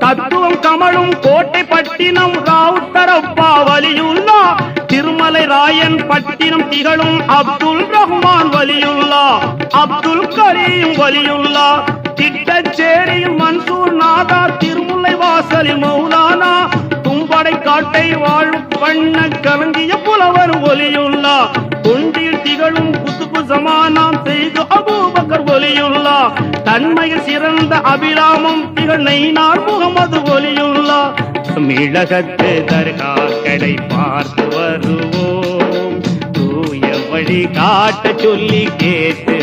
தத்துவம் கமழும் கோட்டை பட்டினம் ராவுத்தரப்பா வலியுல்லா, திருமலை ராயன் பட்டினம் திகழும் அப்துல் ரஹ்மான் வலியுல்லா, அப்துல் கரீம் வலியுல்லா, திட்டச்சேரியில் மன்சூர் நாதா, திருமுல்லை வாசலில் மௌலானா, தும்படை காட்டை வாழும் வண்ண கலங்கிய புலவர் ஒலியுல்லா, தொண்டில் திகழும் குத்துபு ஜமானாம் செய்து அபூபக்கர் ஒலியுல்லா, தன்மையில் சிறந்த அபிராமம் திகழ் நெய்னார் முகமது ஒலியுல்லா. தமிழகத்து தர்காக்களை பார்த்து வருவோம், தூய வழி காட்ட சொல்லி கேட்டு